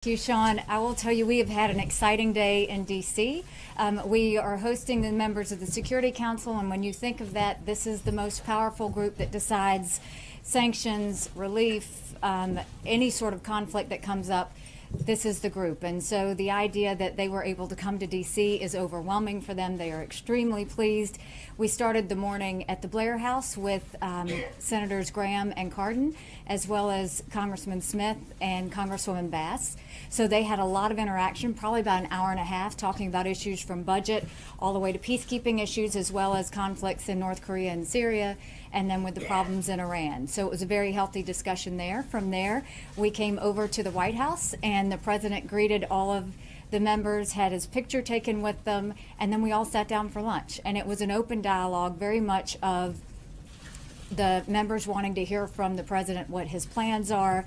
Thank you, Sean. I will tell you, we have had an exciting day in D.C. We are hosting the members of the Security Council, and when you think of that, this is the most powerful group that decides sanctions, relief, any sort of conflict that comes up. This is the group. And so the idea that they were able to come to D.C. is overwhelming for them. They are extremely pleased. We started the morning at the Blair House with Senators Graham and Cardin, as well as Congressman Smith and Congresswoman Bass. So they had a lot of interaction, probably about an hour and a half, talking about issues from budget all the way to peacekeeping issues, as well as conflicts in North Korea and Syria, and then with the problems in Iran. So it was a very healthy discussion there. From there, we came over to the White House, and the president greeted all of the members, had his picture taken with them, and then we all sat down for lunch. And it was an open dialogue, very much of the members wanting to hear from the president what his plans are,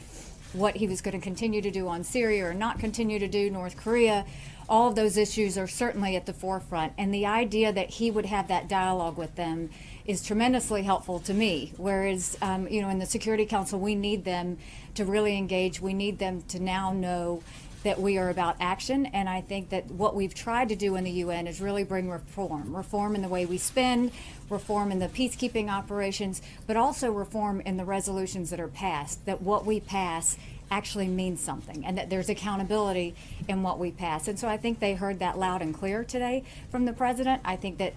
what he was going to continue to do on Syria or not continue to do, North Korea. All of those issues are certainly at the forefront. And the idea that he would have that dialogue with them is tremendously helpful to me. Whereas, in the Security Council, we need them to really engage. We need them to now know that we are about action. And I think that what we've tried to do in the UN is really bring reform in the way we spend, reform in the peacekeeping operations, but also reform in the resolutions that are passed, that what we pass actually means something, and that there's accountability in what we pass. And so I think they heard that loud and clear today from the president. I think that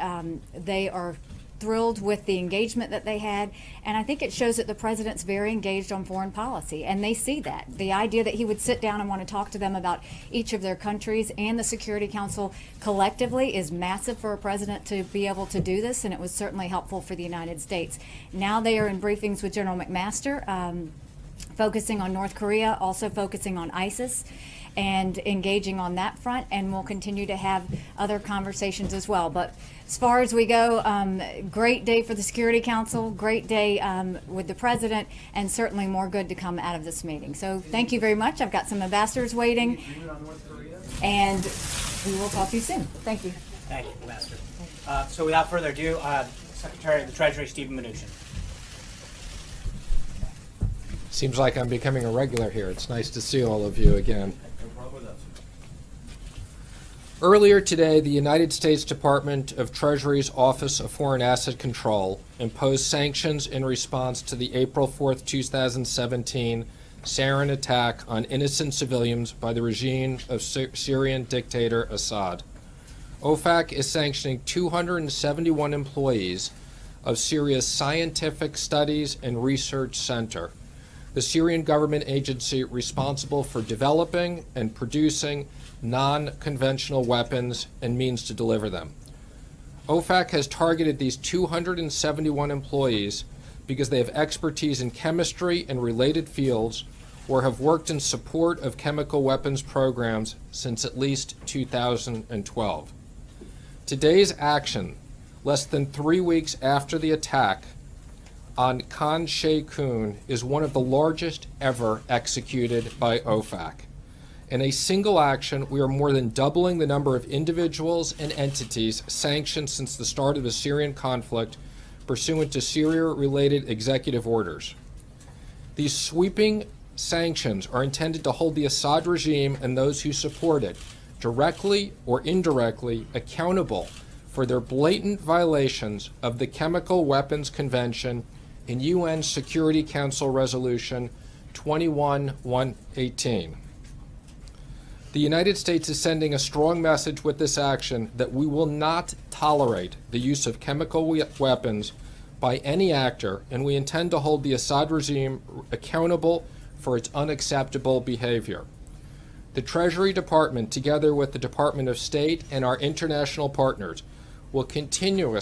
they are thrilled with the engagement that they had, and I think it shows that the president's very engaged on foreign policy, and they see that. The idea that he would sit down and want to talk to them about each of their countries and the Security Council collectively is massive for a president to be able to do this, and it was certainly helpful for the United States. Now they are in briefings with General McMaster, focusing on North Korea, also focusing on ISIS, and engaging on that front, and we'll continue to have other conversations as well. But as far as we go, great day for the Security Council, great day with the president, and certainly more good to come out of this meeting. So thank you very much. I've got some ambassadors waiting, and we will talk to you soon. Thank you. Thank you, Ambassador. So without further ado, Secretary of the Treasury, Steven Mnuchin. Seems like I'm becoming a regular here. It's nice to see all of you again. Earlier today, the United States Department of Treasury's Office of Foreign Asset Control imposed sanctions in response to the April 4th, 2017 sarin attack on innocent civilians by the regime of Syrian dictator Assad. OFAC is sanctioning 271 employees of Syria's Scientific Studies and Research Center, the Syrian government agency responsible for developing and producing non-conventional weapons and means to deliver them. OFAC has targeted these 271 employees because they have expertise in chemistry and related fields or have worked in support of chemical weapons programs since at least 2012. Today's action, less than 3 weeks after the attack on Khan Sheikhoun, is one of the largest ever executed by OFAC. In a single action, we are more than doubling the number of individuals and entities sanctioned since the start of the Syrian conflict pursuant to Syria-related executive orders. These sweeping sanctions are intended to hold the Assad regime and those who support it, directly or indirectly, accountable for their blatant violations of the Chemical Weapons Convention in UN Security Council Resolution 21-118. The United States is sending a strong message with this action that we will not tolerate the use of chemical weapons by any actor, and we intend to hold the Assad regime accountable for its unacceptable behavior. The Treasury Department, together with the Department of State and our international partners, will continue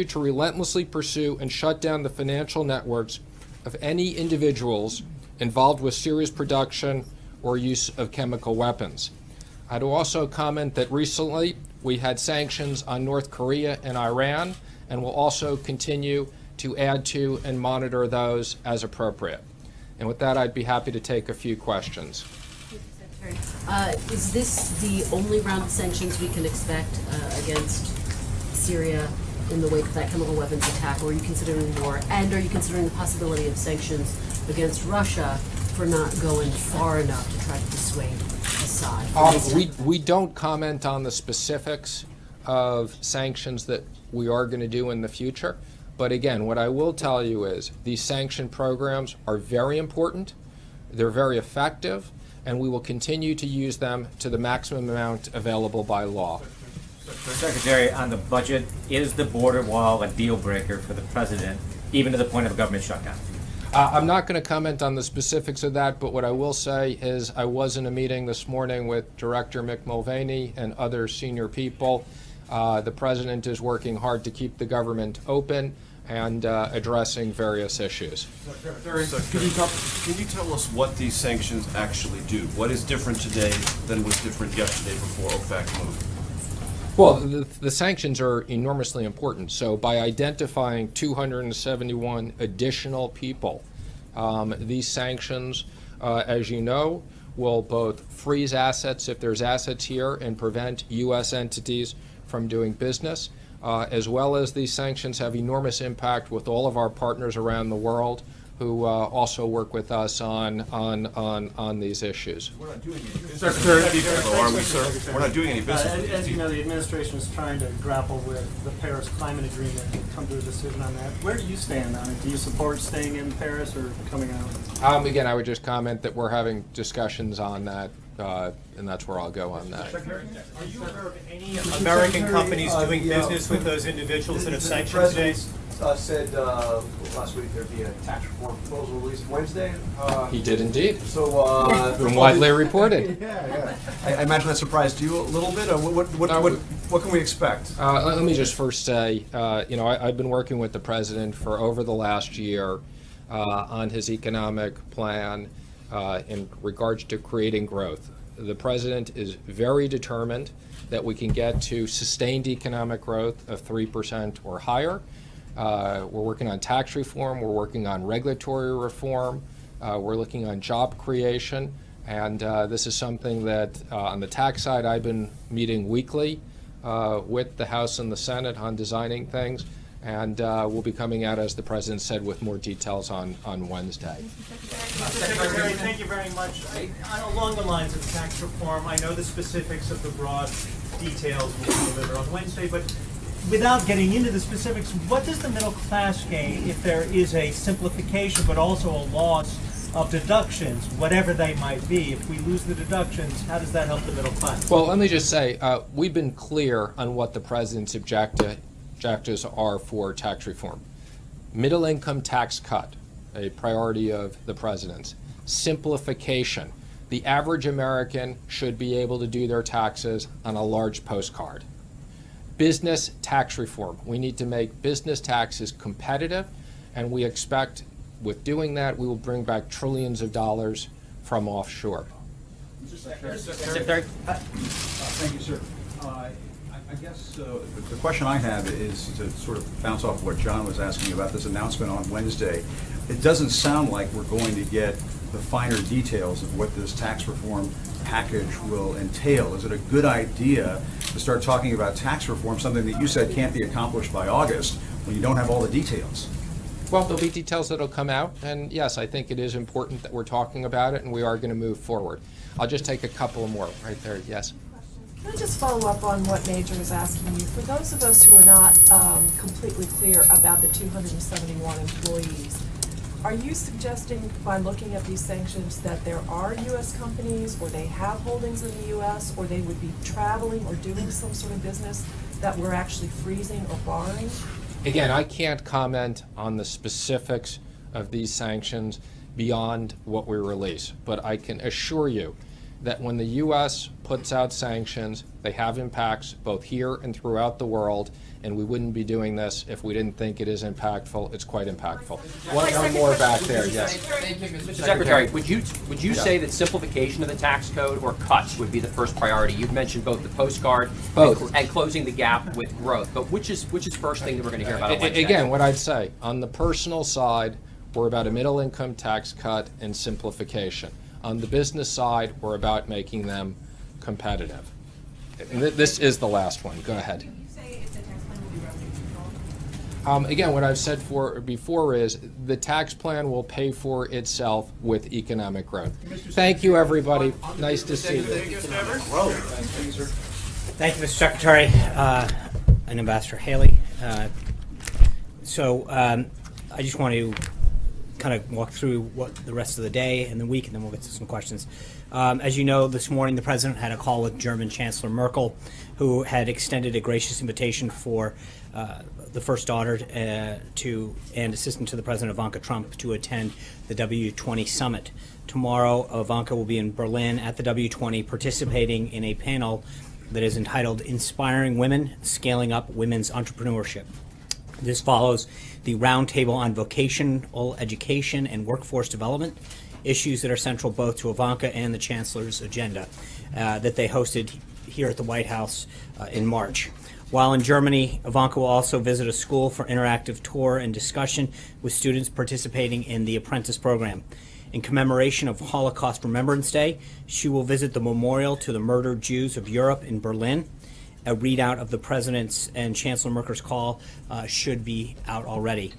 to relentlessly pursue and shut down the financial networks of any individuals involved with Syria's production or use of chemical weapons. I'd also comment that recently we had sanctions on North Korea and Iran, and will also continue to add to and monitor those as appropriate. And with that, I'd be happy to take a few questions. Is this the only round of sanctions we can expect against Syria in the wake of that chemical weapons attack, or are you considering more? And are you considering the possibility of sanctions against Russia for not going far enough to try to dissuade Assad? We don't comment on the specifics of sanctions that we are going to do in the future. But again, what I will tell you is these sanction programs are very important, they're very effective, and we will continue to use them to the maximum amount available by law. Secretary, on the budget, is the border wall a deal breaker for the president, even to the point of a government shutdown? I'm not going to comment on the specifics of that, but what I will say is I was in a meeting this morning with Director Mick Mulvaney and other senior people. The president is working hard to keep the government open and addressing various issues. Secretary, can you tell us what these sanctions actually do? What is different today than was different yesterday before OFAC moved? Well, the sanctions are enormously important. So by identifying 271 additional people, these sanctions, as you know, will both freeze assets if there's assets here and prevent U.S. entities from doing business, as well as these sanctions have enormous impact with all of our partners around the world who also work with us on these issues. We're not doing any business. Secretary, are we, sir? We're not doing any business. As you know, the administration is trying to grapple with the Paris Climate Agreement and come to a decision on that. Where do you stand on it? Do you support staying in Paris or coming out? Again, I would just comment that we're having discussions on that, and that's where I'll go on that. Secretary, are you aware of any American companies doing business with those individuals that have sanctioned today? Said last week there'd be a tax reform proposal released Wednesday. He did indeed. So, From widely reported. yeah. I imagine that surprised you a little bit. What can we expect? Let me just first say, I've been working with the president for over the last year on his economic plan in regards to creating growth. The president is very determined that we can get to sustained economic growth of 3% or higher. We're working on tax reform, we're working on regulatory reform, we're looking on job creation, and this is something that on the tax side I've been meeting weekly with the House and the Senate on designing things, and we'll be coming out, as the president said, with more details on Wednesday. Secretary, thank you very much. Along the lines of tax reform, I know the specifics of the broad details will be delivered on Wednesday, but without getting into the specifics, what does the middle class gain if there is a simplification but also a loss of deductions, whatever they might be? If we lose the deductions, how does that help the middle class? Well, let me just say, we've been clear on what the president's objectives are for tax reform. Middle income tax cut, a priority of the president's. Simplification. The average American should be able to do their taxes on a large postcard. Business tax reform. We need to make business taxes competitive, and we expect with doing that we will bring back trillions of dollars from offshore. Secretary? Thank you, sir. I guess the question I have is to sort of bounce off what John was asking about this announcement on Wednesday. It doesn't sound like we're going to get the finer details of what this tax reform package will entail. Is it a good idea to start talking about tax reform, something that you said can't be accomplished by August, when you don't have all the details? Well, there'll be details that'll come out, and yes, I think it is important that we're talking about it, and we are going to move forward. I'll just take a couple more right there. Yes. Can I just follow up on what Major was asking you? For those of us who are not completely clear about the 271 employees, are you suggesting by looking at these sanctions that there are U.S. companies, or they have holdings in the U.S., or they would be traveling or doing some sort of business that we're actually freezing or barring? Again, I can't comment on the specifics of these sanctions beyond what we release, but I can assure you that when the U.S. puts out sanctions, they have impacts both here and throughout the world, and we wouldn't be doing this if we didn't think it is impactful. It's quite impactful. One more back there, yes. Mr. Secretary, would you say that simplification of the tax code or cuts would be the first priority? You've mentioned both the postcard and closing the gap with growth, but which is first thing that we're going to hear about on Wednesday? Again, what I'd say, on the personal side, we're about a middle income tax cut and simplification. On the business side, we're about making them competitive. And this is the last one. Go ahead. Can you say if the tax plan will be revenue Again, what I've said before is the tax plan will pay for itself with economic growth. Thank you, everybody. Nice to see you. Thank you, Mr. Secretary and Ambassador Haley. I just want to kind of walk through what the rest of the day and the week, and then we'll get to some questions. As you know, this morning the President had a call with German Chancellor Merkel, who had extended a gracious invitation for the first daughter and assistant to the President, Ivanka Trump, to attend the W20 summit. Tomorrow, Ivanka will be in Berlin at the W20 participating in a panel that is entitled Inspiring Women, Scaling Up Women's Entrepreneurship. This follows the roundtable on vocational education and workforce development, issues that are central both to Ivanka and the Chancellor's agenda that they hosted here at the White House in March. While in Germany, Ivanka will also visit a school for interactive tour and discussion with students participating in the Apprentice program. In commemoration of Holocaust Remembrance Day, she will visit the memorial to the murdered Jews of Europe in Berlin. A readout of the President's and Chancellor Merkel's call should be out already.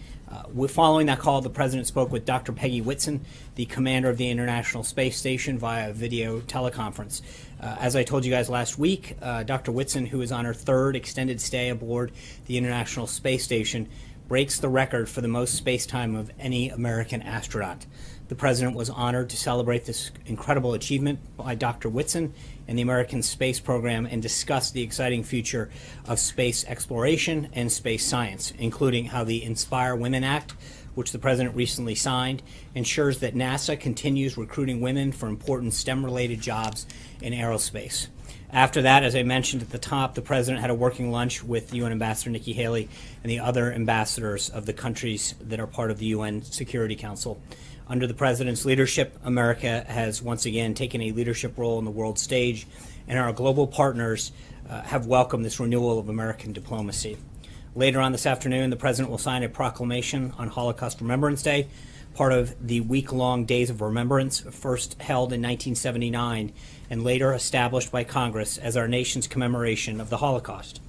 Following that call, the President spoke with Dr. Peggy Whitson, the commander of the International Space Station, via video teleconference. As I told you guys last week, Dr. Whitson, who is on her third extended stay aboard the International Space Station, breaks the record for the most space time of any American astronaut. The President was honored to celebrate this incredible achievement by Dr. Whitson and the American space program and discuss the exciting future of space exploration and space science, including how the Inspire Women Act, which the President recently signed, ensures that NASA continues recruiting women for important STEM-related jobs in aerospace. After that, as I mentioned at the top, the President had a working lunch with UN Ambassador Nikki Haley and the other ambassadors of the countries that are part of the UN Security Council. Under the President's leadership, America has once again taken a leadership role on the world stage, and our global partners have welcomed this renewal of American diplomacy. Later on this afternoon, the President will sign a proclamation on Holocaust Remembrance Day, part of the week-long Days of Remembrance, first held in 1979 and later established by Congress as our nation's commemoration of the Holocaust.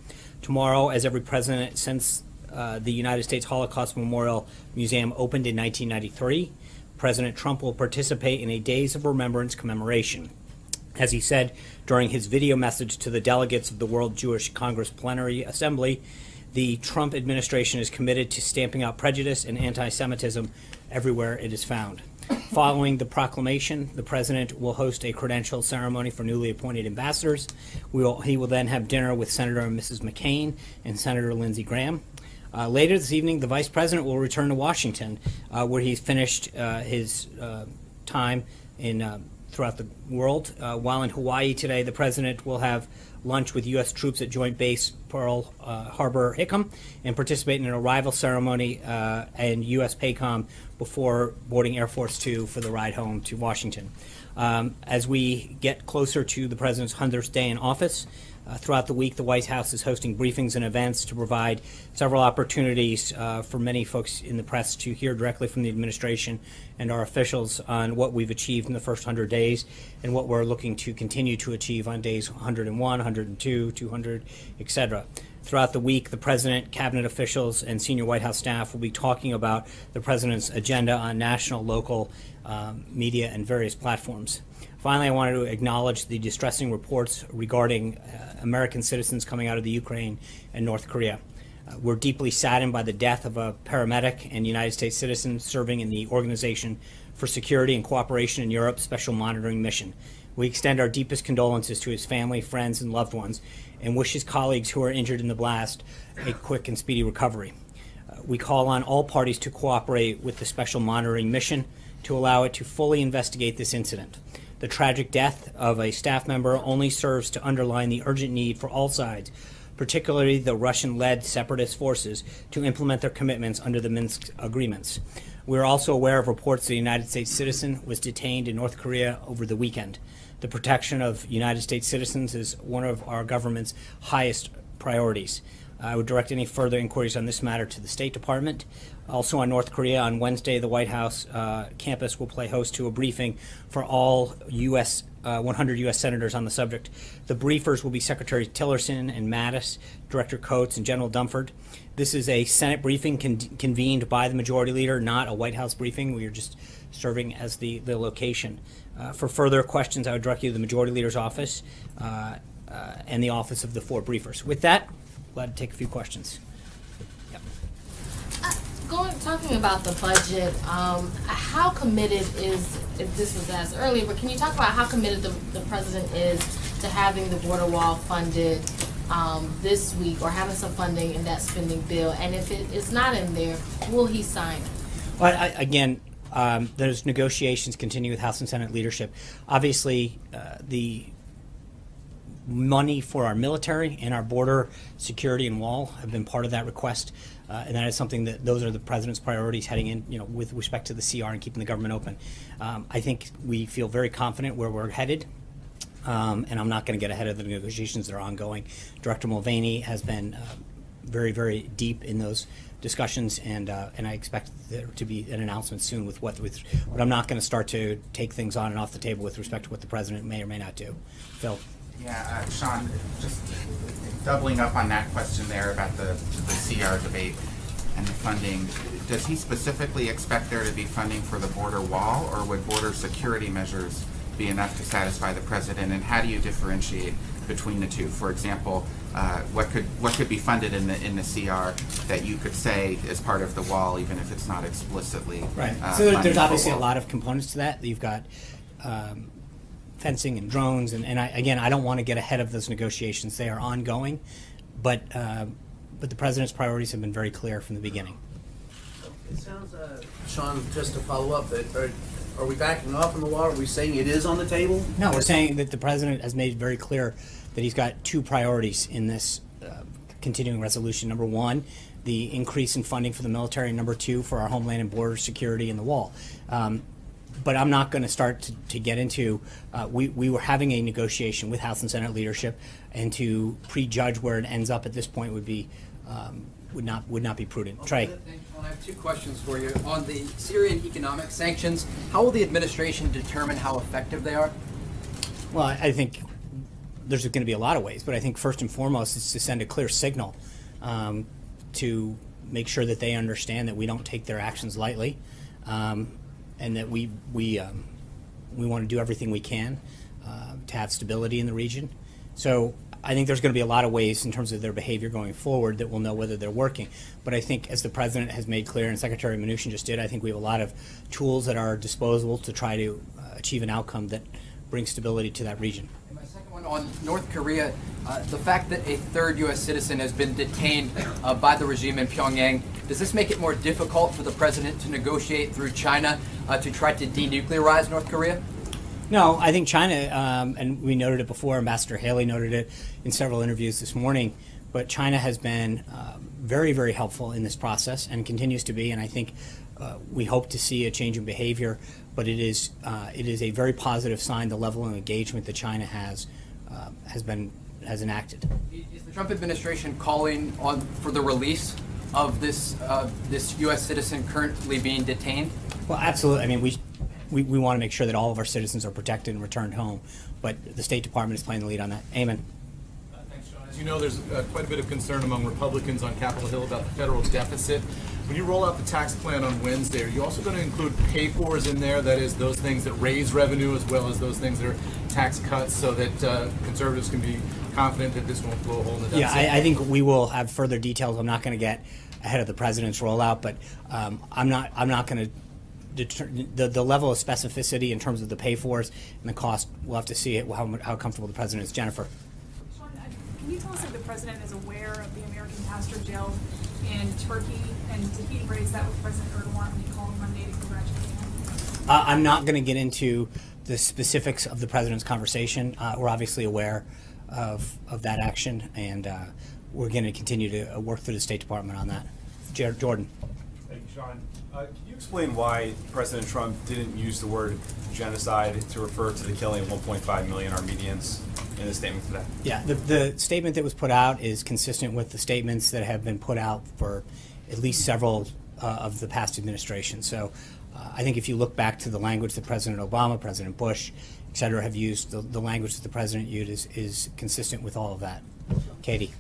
Tomorrow, as every president since the United States Holocaust Memorial Museum opened in 1993, President Trump will participate in a Days of Remembrance commemoration. As he said during his video message to the delegates of the World Jewish Congress Plenary Assembly, the Trump administration is committed to stamping out prejudice and anti-Semitism everywhere it is found. Following the proclamation, the President will host a credential ceremony for newly appointed ambassadors. He will then have dinner with Senator and Mrs. McCain and Senator Lindsey Graham. Later this evening, the Vice President will return to Washington, where he's finished his time throughout the world. While in Hawaii today, the President will have lunch with U.S. troops at Joint Base Pearl Harbor Hickam and participate in an arrival ceremony and U.S. PACOM before boarding Air Force Two for the ride home to Washington. As we get closer to the President's 100th day in office, throughout the week, the White House is hosting briefings and events to provide several opportunities for many folks in the press to hear directly from the administration and our officials on what we've achieved in the first 100 days and what we're looking to continue to achieve on days 101, 102, 200, etc. Throughout the week, the President, cabinet officials, and senior White House staff will be talking about the President's agenda on national, local media, and various platforms. Finally, I wanted to acknowledge the distressing reports regarding American citizens coming out of the Ukraine and North Korea. We're deeply saddened by the death of a paramedic and United States citizen serving in the Organization for Security and Cooperation in Europe Special Monitoring Mission. We extend our deepest condolences to his family, friends, and loved ones, and wish his colleagues who are injured in the blast a quick and speedy recovery. We call on all parties to cooperate with the Special Monitoring Mission to allow it to fully investigate this incident. The tragic death of a staff member only serves to underline the urgent need for all sides, particularly the Russian-led separatist forces, to implement their commitments under the Minsk agreements. We are also aware of reports that a United States citizen was detained in North Korea over the weekend. The protection of United States citizens is one of our government's highest priorities. I would direct any further inquiries on this matter to the State Department. Also on North Korea, on Wednesday, the White House campus will play host to a briefing for all 100 U.S. senators on the subject. The briefers will be Secretary Tillerson and Mattis, Director Coates, and General Dunford. This is a Senate briefing convened by the Majority Leader, not a White House briefing. We are just serving as the location. For further questions, I would direct you to the Majority Leader's office and the office of the 4 briefers. With that, glad to take a few questions. Yep. Talking about the budget, how committed is, if this was asked earlier, but can you talk about how committed the president is to having the border wall funded this week, or having some funding in that spending bill? And if it is not in there, will he sign it? Well, again, those negotiations continue with House and Senate leadership. Obviously, the money for our military and our border security and wall have been part of that request, and that is something that those are the president's priorities heading in, with respect to the CR and keeping the government open. I think we feel very confident where we're headed, and I'm not going to get ahead of the negotiations that are ongoing. Director Mulvaney has been very, very deep in those discussions, and I expect there to be an announcement soon but I'm not going to start to take things on and off the table with respect to what the president may or may not do. Phil. Yeah, Sean, just doubling up on that question there about the CR debate and the funding. Does he specifically expect there to be funding for the border wall, or would border security measures be enough to satisfy the president? And how do you differentiate between the two? For example, what could be funded in the CR that you could say is part of the wall, even if it's not explicitly right? So there's obviously a a lot of components to that. You've got fencing and drones, and I don't want to get ahead of those negotiations. They are ongoing, but the president's priorities have been very clear from the beginning. It sounds, Sean, just to follow up, are we backing off on the wall? Are we saying it is on the table? No, we're saying that the president has made very clear that he's got 2 priorities in this continuing resolution. Number 1, the increase in funding for the military, and number 2, for our homeland and border security and the wall. But I'm not going to start to get into, we were having a negotiation with House and Senate leadership, and to prejudge where it ends up at this point would be, would not be prudent. Trey. I have 2 questions for you. On the Syrian economic sanctions, how will the administration determine how effective they are? Well, I think there's going to be a lot of ways, but I think first and foremost is to send a clear signal to make sure that they understand that we don't take their actions lightly, and that we want to do everything we can to have stability in the region. So I think there's going to be a lot of ways in terms of their behavior going forward that we'll know whether they're working. But I think, as the president has made clear, and Secretary Mnuchin just did, I think we have a lot of tools at our disposal to try to achieve an outcome that brings stability to that region. And my second one on North Korea, the fact that a 3rd U.S. citizen has been detained by the regime in Pyongyang, does this make it more difficult for the president to negotiate through China to try to denuclearize North Korea? No, I think China, and we noted it before, Ambassador Haley noted it in several interviews this morning, but China has been very, very helpful in this process and continues to be, and I think we hope to see a change in behavior, but it is a very positive sign, the level of engagement that China has enacted. Is the Trump administration calling for the release of this U.S. citizen currently being detained? Well, absolutely. I mean, we want to make sure that all of our citizens are protected and returned home, but the State Department is playing the lead on that. Eamon. Thanks, Sean. As you know, there's quite a bit of concern among Republicans on Capitol Hill about the federal deficit. When you roll out the tax plan on Wednesday, are you also going to include pay-fors in there? That is, those things that raise revenue as well as those things that are tax cuts, so that conservatives can be confident that this won't blow a hole in the deficit? Yeah, I think we will have further details. I'm not going to get ahead of the president's rollout, but I'm not going to the level of specificity in terms of the pay-fors and the cost. We'll have to see it, how comfortable the president is. Jennifer. Sean, can you tell us if the president is aware of the American pastor jailed in Turkey, and did he raise that with President Erdogan when he called Monday to congratulate him? I'm not going to get into the specifics of the president's conversation. We're obviously aware of that action, and we're going to continue to work through the State Department on that. Jordan. Thank you, Sean. Can you explain why President Trump didn't use the word genocide to refer to the killing of 1.5 million Armenians in the statement today? Yeah, the statement that was put out is consistent with the statements that have been put out for at least several of the past administrations. So I think if you look back to the language that President Obama, President Bush, et cetera, have used, the language that the president used is consistent with all of that. Katie.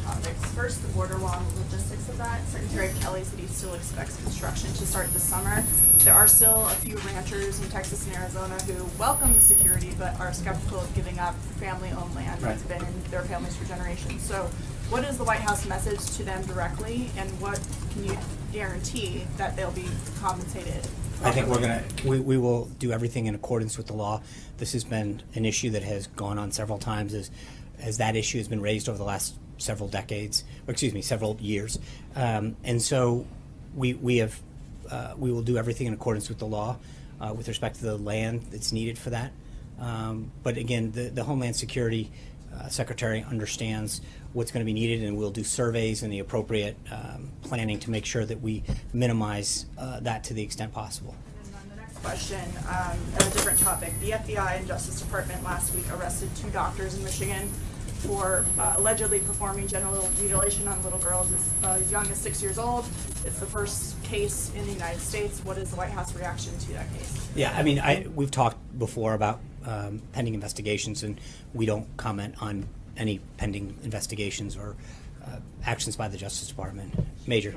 Topics. First, the border wall and the logistics of that. Secretary Kelly said he still expects construction to start this summer. There are still a few ranchers in Texas and Arizona who welcome the security but are skeptical of giving up family-owned land that's been in their families for generations. So what is the White House message to them directly, and what can you guarantee that they'll be compensated? I think we will do everything in accordance with the law. This has been an issue that has gone on several times as that issue has been raised over the last several years. And so we will do everything in accordance with the law with respect to the land that's needed for that. But again, the Homeland Security Secretary understands what's going to be needed, and we'll do surveys and the appropriate planning to make sure that we minimize that to the extent possible. Question, on a different topic. The FBI and Justice Department last week arrested 2 doctors in Michigan for allegedly performing genital mutilation on little girls as young as 6 years old. It's the first case in the United States. What is the White House reaction to that case? Yeah, I mean, we've talked before about pending investigations, and we don't comment on any pending investigations or actions by the Justice Department. Major.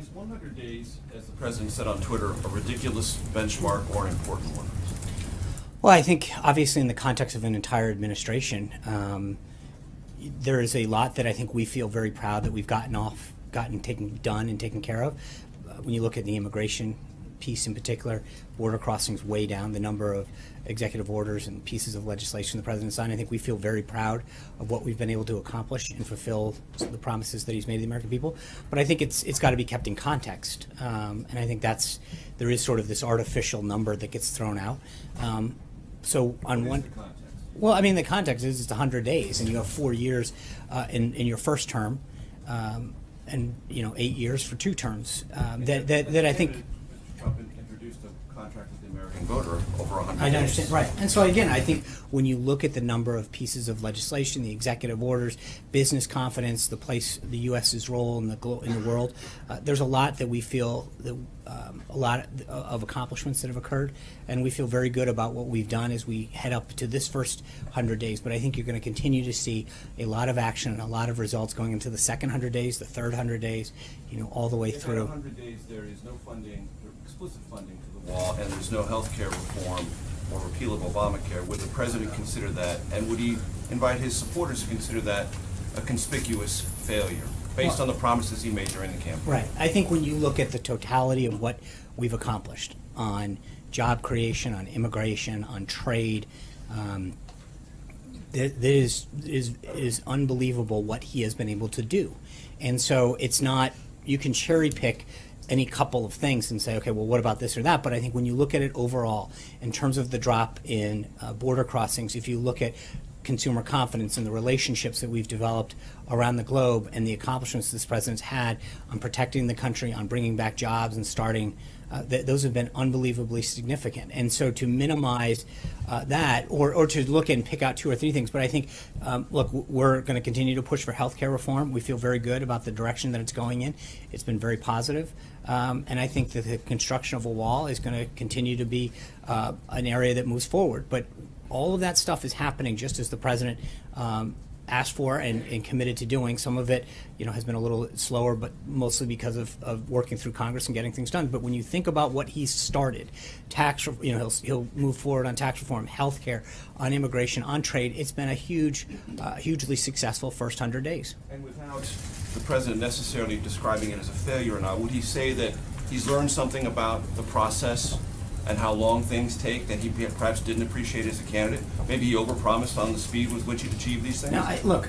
Is 100 days, as the president said on Twitter, a ridiculous benchmark or an important one? Well, I think obviously in the context of an entire administration, there is a lot that I think we feel very proud that we've done and taken care of. When you look at the immigration piece in particular, border crossings way down, the number of executive orders and pieces of legislation the president signed, I think we feel very proud of what we've been able to accomplish and fulfill the promises that he's made to the American people. But I think it's got to be kept in context, and I think there is sort of this artificial number that gets thrown out. So on one. Well, I mean, the context is it's 100 days, and you have 4 years in your first term, and 8 years for 2 terms. That I think. Trump introduced a contract with the American voter over 100 I days. understand, right. And so again, I think when you look at the number of pieces of legislation, the executive orders, business confidence, the place, the U.S.'s role in the world, there's a lot that we feel that a lot of accomplishments that have occurred, and we feel very good about what we've done as we head up to this first 100 days. But I think you're going to continue to see a lot of action and a lot of results going into the second 100 days, the third 100 days, all the way through. In 100 days, there is no funding, explicit funding to the wall, and there's no health care reform or repeal of Obamacare. Would the president consider that, and would he invite his supporters to consider that a conspicuous failure, based on the promises he made during the campaign? Right. I think when you look at the totality of what we've accomplished on job creation, on immigration, on trade, that is unbelievable what he has been able to do. And so it's not, you can cherry pick any couple of things and say, okay, well, what about this or that? But I think when you look at it overall, in terms of the drop in border crossings, if you look at consumer confidence and the relationships that we've developed around the globe and the accomplishments this president's had on protecting the country, on bringing back jobs and starting, those have been unbelievably significant. And so to minimize that, or to look and pick out 2 or 3 things, but I think, look, we're going to continue to push for health care reform. We feel very good about the direction that it's going in. It's been very positive. And I think that the construction of a wall is going to continue to be an area that moves forward. But all of that stuff is happening just as the president asked for and committed to doing. Some of it, has been a little slower, but mostly because of working through Congress and getting things done. But when you think about what he's started, he'll move forward on tax reform, health care, on immigration, on trade. It's been a hugely successful first 100 days. And without the president necessarily describing it as a failure or not, would he say that he's learned something about the process and how long things take that he perhaps didn't appreciate as a candidate? Maybe he overpromised on the speed with which he'd achieve these things? Now, look,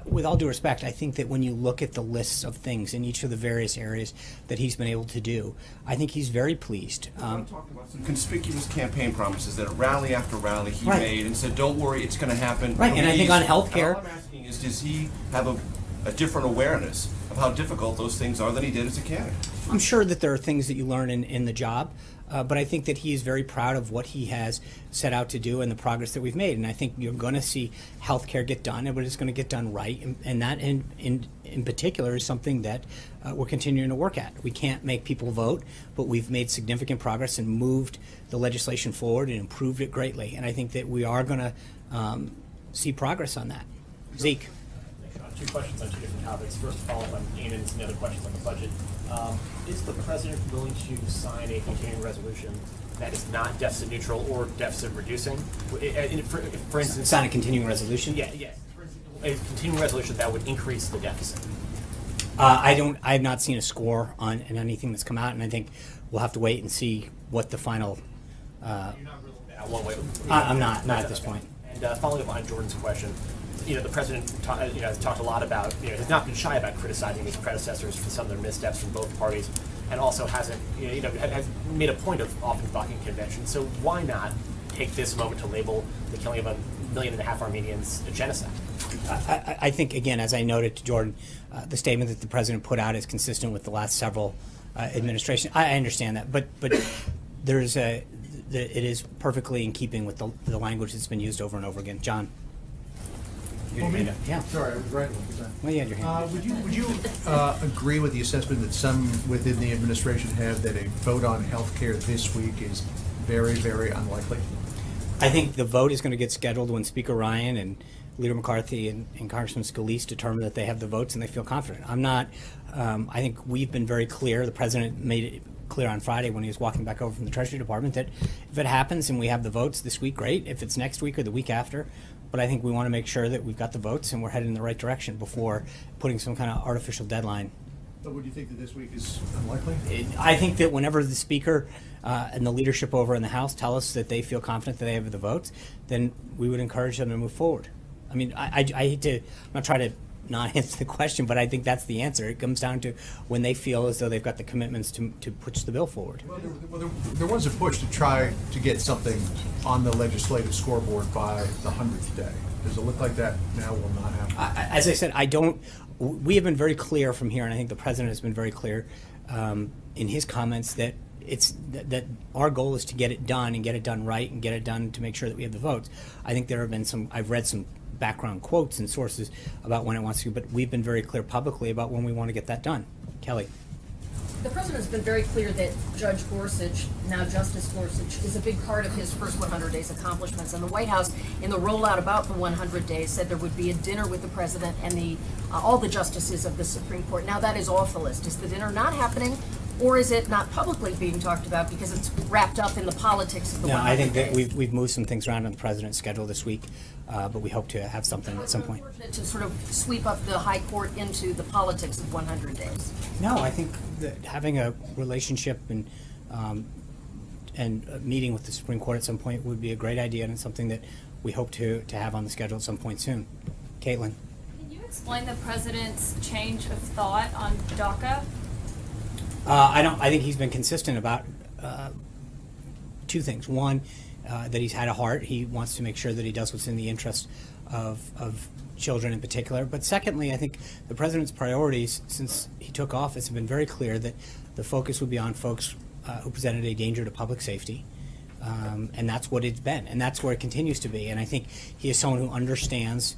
with all due respect, I think that when you look at the lists of things in each of the various areas that he's been able to do, I think he's very pleased. I'm talking about some conspicuous campaign promises that rally after rally he Right. made and said, don't worry, it's going to happen. Right, and I think on health care. All I'm asking is, does he have a different awareness of how difficult those things are than he did as a candidate? I'm sure that there are things that you learn in the job, but I think that he is very proud of what he has set out to do and the progress that we've made. And I think you're going to see healthcare get done, but it's going to get done right. And that, in particular, is something that we're continuing to work at. We can't make people vote, but we've made significant progress and moved the legislation forward and improved it greatly. And I think that we are going to see progress on that. Zeke. Two questions on two different topics. First, follow up on Eamon's and the other questions on the budget. Is the president willing to sign a continuing resolution that is not deficit neutral or deficit reducing? For instance, Sign a continuing resolution? Yeah, yes. A continuing resolution that would increase the deficit. I have not seen a score on anything that's come out, and I think we'll have to wait and see what the final. You're not ruling that one way. I'm not at this point. And following up on Jordan's question, the president has talked a lot about, has not been shy about criticizing his predecessors for some of their missteps from both parties, and also hasn't, has made a point of often blocking convention. So why not take this moment to label the killing of 1.5 million Armenians a genocide? I think, again, as I noted to Jordan, the statement that the president put out is consistent with the last several administrations. I understand that, but there is it is perfectly in keeping with the language that's been used over and over again. John. Yeah. Sorry, I was writing. Well, you had your hand. Would you agree with the assessment that some within the administration have that a vote on health care this week is very, very unlikely? I think the vote is going to get scheduled when Speaker Ryan and Leader McCarthy and Congressman Scalise determine that they have the votes and they feel confident. I'm not. I think we've been very clear. The president made it clear on Friday when he was walking back over from the Treasury Department that if it happens and we have the votes this week, great. If it's next week or the week after, but I think we want to make sure that we've got the votes and we're headed in the right direction before putting some kind of artificial deadline. But would you think that this week is unlikely? I think that whenever the Speaker and the leadership over in the House tell us that they feel confident that they have the votes, then we would encourage them to move forward. I mean, I hate to, I'm not trying to not answer the question, but I think that's the answer. It comes down to when they feel as though they've got the commitments to push the bill forward. Well, there was a push to try to get something on the legislative scoreboard by the 100th day. Does it look like that now will not happen? As I said, we have been very clear from here, and I think the president has been very clear in his comments that that our goal is to get it done and get it done right and get it done to make sure that we have the votes. I think there have been I've read some background quotes and sources about when it wants to, but we've been very clear publicly about when we want to get that done. Kelly. The president's been very clear that Judge Gorsuch, now Justice Gorsuch, is a big part of his first 100 days accomplishments. And the White House, in the rollout about the 100 days, said there would be a dinner with the president and all the justices of the Supreme Court. Now that is off the list. Is the dinner not happening, or is it not publicly being talked about because it's wrapped up in the politics of the 100 I think that days? we've moved some things around on the president's schedule this week, but we hope to have something at some point. To sort of sweep up the high court into the politics of 100 days. No, I think that having a relationship and a meeting with the Supreme Court at some point would be a great idea, and it's something that we hope to have on the schedule at some point soon. Caitlin. Can you explain the president's change of thought on DACA? I think he's been consistent about two things. One, that he's had a heart. He wants to make sure that he does what's in the interest of children in particular. But secondly, I think the president's priorities since he took office have been very clear that the focus would be on folks who presented a danger to public safety. And that's what it's been. And that's where it continues to be. And I think he is someone who understands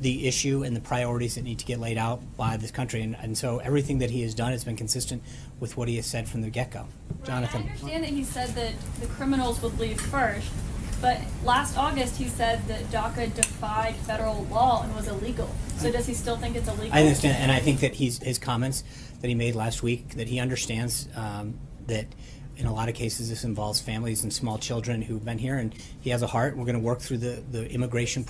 the issue and the priorities that need to get laid out by this country. And so everything that he has done has been consistent with what he has said from the get-go. Jonathan. I understand that he said that the criminals would leave first, but last August he said that DACA defied federal law and was illegal. So does he still think it's illegal? I understand, and I think that his comments that he made last week, that he understands that in a lot of cases this involves families and small children who've been here, and he has a heart. We're going to work through the immigration.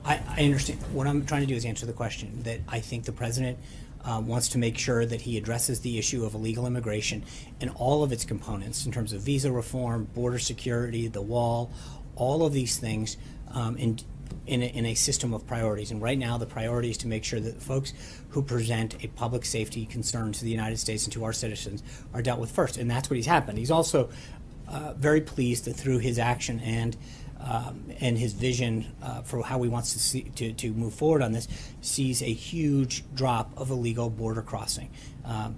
I understand. What I'm trying to do is answer the question that I think the president wants to make sure that he addresses the issue of illegal immigration and all of its components in terms of visa reform, border security, the wall, all of these things in a system of priorities. And right now the priority is to make sure that folks who present a public safety concern to the United States and to our citizens are dealt with first. And that's what he's happened. He's also very pleased that through his action and and his vision for how he wants to see to move forward on this, sees a huge drop of illegal border crossing.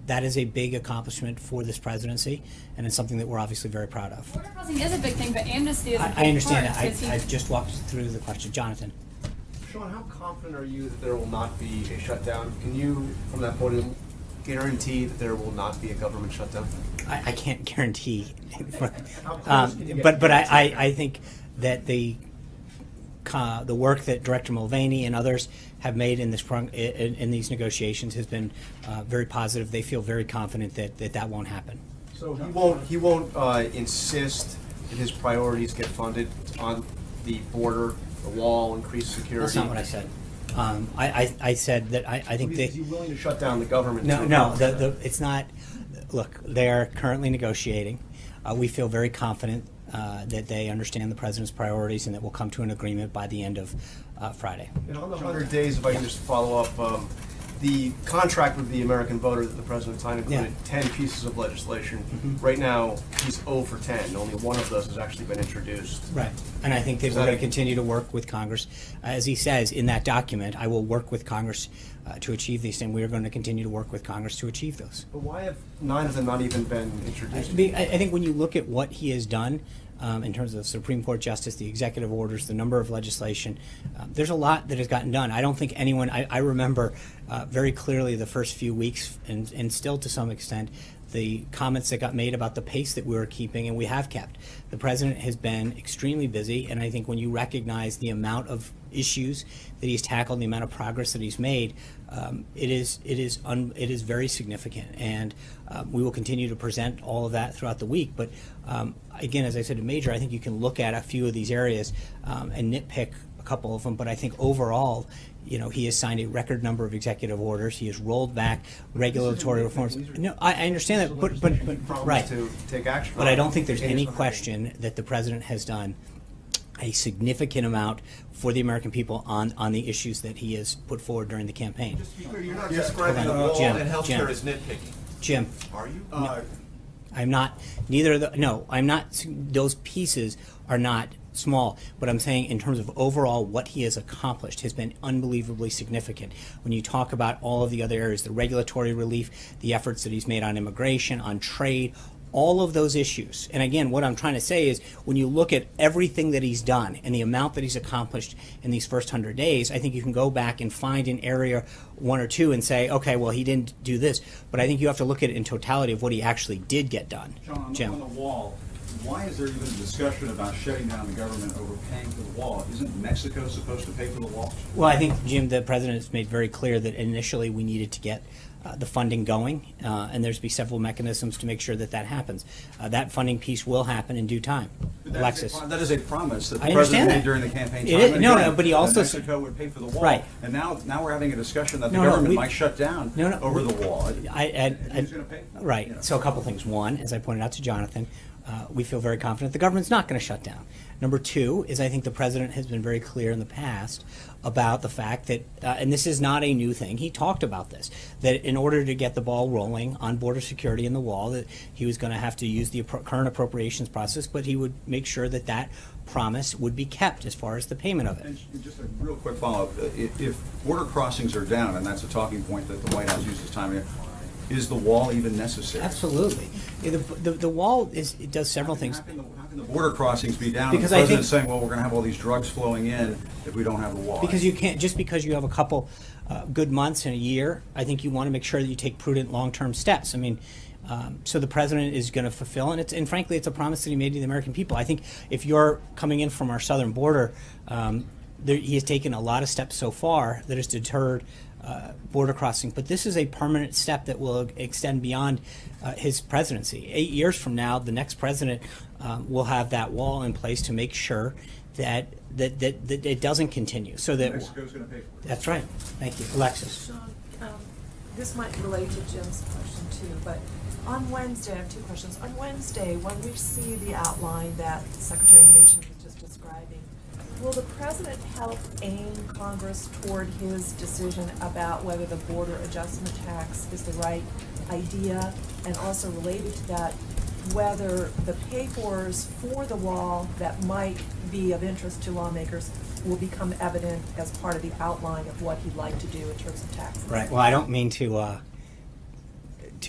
That is a big accomplishment for this presidency, and it's something that we're obviously very proud of. Border crossing is a big thing, but amnesty is a big I understand part, that. 'cause he- I've just walked through the question. Jonathan. Sean, how confident are you that there will not be a shutdown? Can you, from that podium, guarantee that there will not be a government shutdown? I can't guarantee, How close can you get? but I think that the work that Director Mulvaney and others have made in these negotiations has been very positive. They feel very confident that won't happen. So he won't insist that his priorities get funded on the border, the wall, increased security? That's not what I said. I said that I think Is he willing to shut down the government? No, it's not. Look, they are currently negotiating. We feel very confident that they understand the president's priorities and that we'll come to an agreement by the end of Friday. And on the 100 days, if I can just follow up, the contract with the American voter that the president signed included 10 pieces of legislation. Right now, he's 0 for 10. Only one of those has actually been introduced. Right. And I think that we're going to continue to work with Congress. As he says in that document, I will work with Congress to achieve these, and we are going to continue to work with Congress to achieve those. But why have 9 of them not even been introduced? I think when you look at what he has done in terms of Supreme Court justice, the executive orders, the number of legislation, there's a lot that has gotten done. I don't think anyone, I remember very clearly the first few weeks, and still to some extent, the comments that got made about the pace that we were keeping and we have kept. The president has been extremely busy, and I think when you recognize the amount of issues that he's tackled, the amount of progress that he's made, it is very significant, and we will continue to present all of that throughout the week. But again, as I said to Major, I think you can look at a few of these areas and nitpick a couple of them, but I think overall, he has signed a record number of executive orders. He has rolled back regulatory reforms. No, I understand that, but right. To take action. But I don't think there's any question that the president has done a significant amount for the American people on the issues that he has put forward during the campaign. You're not describing the wall and healthcare as nitpicking. Jim. Are you? I'm not. Neither of the. No, I'm not. Those pieces are not small. But I'm saying in terms of overall what he has accomplished has been unbelievably significant. When you talk about all of the other areas, the regulatory relief, the efforts that he's made on immigration, on trade, all of those issues. And again, what I'm trying to say is when you look at everything that he's done and the amount that he's accomplished in these first 100 days, I think you can go back and find an area, one or two, and say, okay, well, he didn't do this. But I think you have to look at it in totality of what he actually did get done. John, Jim. on the wall, why is there even a discussion about shutting down the government over paying for the wall? Isn't Mexico supposed to pay for the wall? Well, I think, Jim, the president has made very clear that initially we needed to get the funding going, and there's be several mechanisms to make sure that that happens. That funding piece will happen in due time. Alexis. That is a promise that I the understand president made that. during the campaign It time. is- and no, again, no, but he that also Mexico would pay for the wall. Right. And now we're having a discussion that the No, no, government we- might shut down over the wall. Who's going to pay? Right. So a couple things. One, as I pointed out to Jonathan, we feel very confident the government's not going to shut down. Number two is I think the president has been very clear in the past about the fact that, and this is not a new thing, he talked about this, that in order to get the ball rolling on border security and the wall, that he was going to have to use the current appropriations process, but he would make sure that that promise would be kept as far as the payment of it. And just a real quick follow-up. If border crossings are down, and that's a talking point that the White House uses time here, is the wall even necessary? Absolutely. The wall it does several things. How can the border crossings be down? Because the I think- president's saying, well, we're going to have all these drugs flowing in if we don't have the wall. Because you can't, just because you have a couple good months in a year, I think you want to make sure that you take prudent long-term steps. I mean, so the president is going to fulfill, and frankly, it's a promise that he made to the American people. I think if you're coming in from our southern border, he has taken a lot of steps so far that has deterred border crossing, but this is a permanent step that will extend beyond his presidency. 8 years from now, the next president will have that wall in place to make sure that it doesn't continue. So that Mexico's going to pay for it. That's right. Thank you, Alexis. Sean, this might relate to Jim's question too, but on Wednesday, I have two questions. On Wednesday, when we see the outline that Secretary Mnuchin was just describing, will the president help aim Congress toward his decision about whether the border adjustment tax is the right idea? And also related to that, whether the pay-fors for the wall that might be of interest to lawmakers will become evident as part of the outline of what he'd like to do in terms of taxes. Right. Well, I don't mean to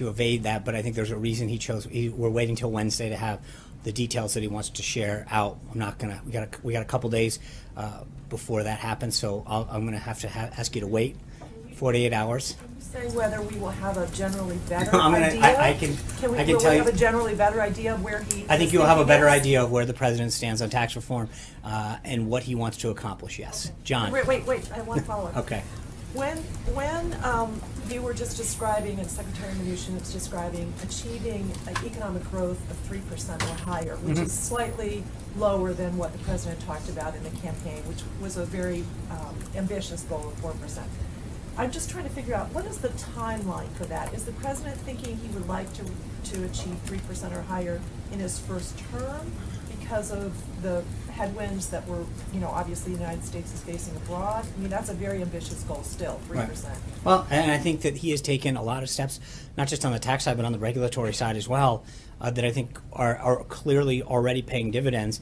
evade that, but I think there's a reason he chose. We're waiting till Wednesday to have the details that he wants to share out. I'm not gonna. We got a couple days before that happens, so I'm gonna have to ask you to wait 48 hours. Say whether we will have a generally better I'm gonna- idea? I can Will tell we you- have a generally better idea of where he? I think is you'll have a thinking better is? idea of where the president stands on tax reform and what he wants to accomplish. Yes, John. Wait, I want to follow up. Okay. When you were just describing, and Secretary Mnuchin was describing, achieving an economic growth of 3% or higher, which Mhm. is slightly lower than what the president talked about in the campaign, which was a very ambitious goal of 4%. I'm just trying to figure out, what is the timeline for that? Is the president thinking he would like to achieve 3% or higher in his first term because of the headwinds that were, obviously the United States is facing abroad? I mean, that's a very ambitious goal still, 3%. Right. Well, and I think that he has taken a lot of steps, not just on the tax side, but on the regulatory side as well, that I think are clearly already paying dividends.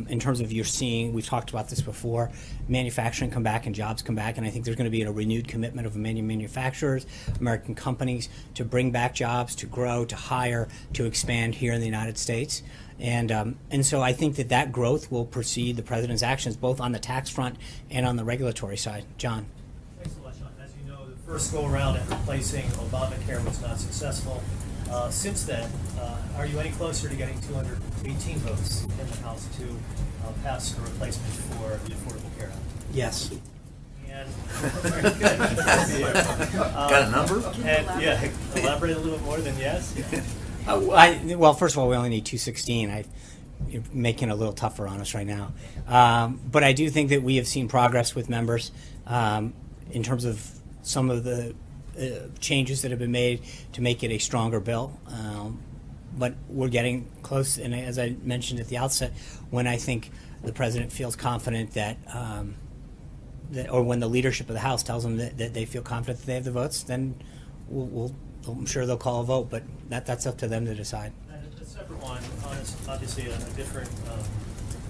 In terms of we've talked about this before, manufacturing come back and jobs come back, and I think there's going to be a renewed commitment of many manufacturers, American companies, to bring back jobs, to grow, to hire, to expand here in the United States. And so I think that growth will precede the president's actions, both on the tax front and on the regulatory side. John. Thanks a lot, Sean. As you know, the first go-around at replacing Obamacare was not successful. Since then, are you any closer to getting 218 votes in the House to pass a replacement for the Affordable Care Act? Yes. And very good. Got a number? And yeah, elaborate a little bit more than yes. Well, first of all, we only need 216. You're making it a little tougher on us right now. But I do think that we have seen progress with members in terms of some of the changes that have been made to make it a stronger bill. But we're getting close, and as I mentioned at the outset, when I think the president feels confident that or when the leadership of the House tells them that they feel confident that they have the votes, then I'm sure they'll call a vote, but that's up to them to decide. And a separate one, obviously a different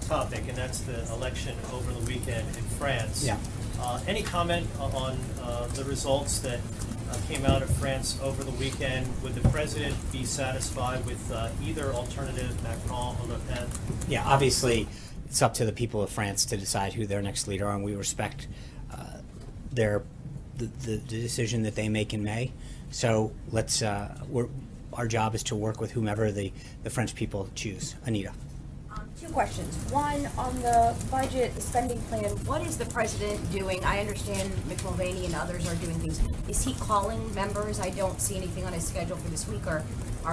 topic, and that's the election over the weekend in France. Yeah. Any comment on the results that came out of France over the weekend? Would the president be satisfied with either alternative, Macron or Le Pen? Yeah, obviously, it's up to the people of France to decide who their next leader are, and we respect the decision that they make in May. So our job is to work with whomever the French people choose. Anita. Two questions. One, on the budget spending plan, what is the president doing? I understand Mick Mulvaney and others are doing things. Is he calling members? I don't see anything on his schedule for this week. Are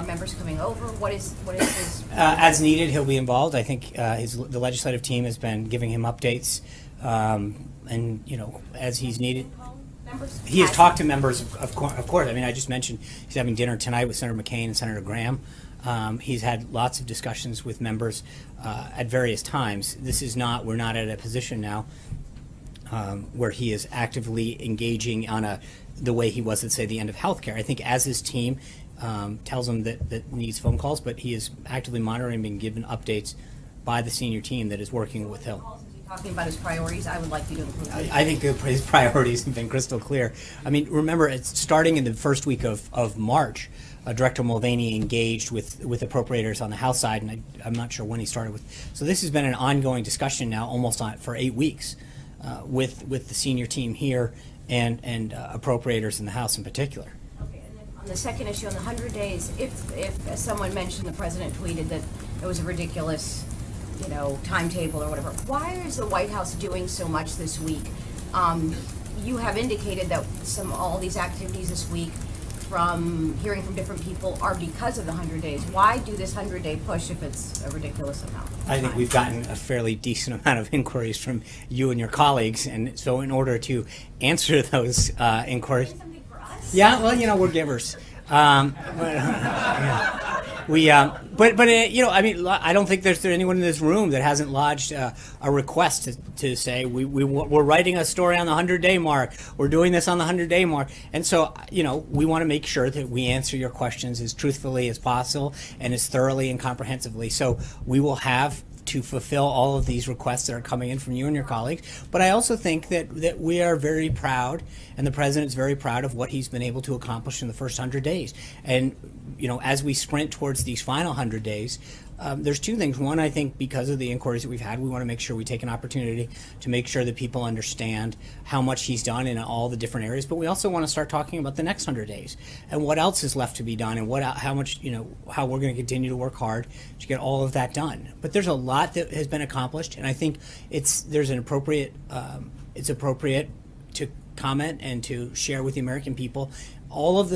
members coming over? What is his? As needed, he'll be involved. I think the legislative team has been giving him updates, and as he's needed. He has talked to members, of course. I mean, I just mentioned he's having dinner tonight with Senator McCain and Senator Graham. He's had lots of discussions with members at various times. We're not at a position now where he is actively engaging on the way he was at, say, the end of healthcare. I think as his team tells him that needs phone calls, but he is actively monitoring and being given updates by the senior team that is working with him. Talking about his priorities, I would like you to include. I think his priorities have been crystal clear. I mean, remember, it's starting in the first week of March. Director Mulvaney engaged with appropriators on the House side, and I'm not sure when he started with. So this has been an ongoing discussion now, almost for 8 weeks, with the senior team here and appropriators in the House in particular. Okay, and then on the second issue, on the 100 days, if as someone mentioned, the president tweeted that it was a ridiculous, timetable or whatever. Why is the White House doing so much this week? You have indicated that all these activities this week, from hearing from different people, are because of the 100 days. Why do this 100-day push if it's a ridiculous amount? I think we've gotten a fairly decent amount of inquiries from you and your colleagues, and so in order to answer those inquiries, yeah, well, we're givers. I don't think there's anyone in this room that hasn't lodged a request to say we're writing a story on the 100-day mark. We're doing this on the 100-day mark, and so we want to make sure that we answer your questions as truthfully as possible and as thoroughly and comprehensively. So we will have to fulfill all of these requests that are coming in from you and your colleagues. But I also think that we are very proud, and the president's very proud of what he's been able to accomplish in the first 100 days. And, as we sprint towards these final 100 days, there's two things. One, I think because of the inquiries that we've had, we want to make sure we take an opportunity to make sure that people understand how much he's done in all the different areas. But we also want to start talking about the next 100 days and what else is left to be done and how much, how we're going to continue to work hard to get all of that done. But there's a lot that has been accomplished, and I think it's appropriate to comment and to share with the American people all of the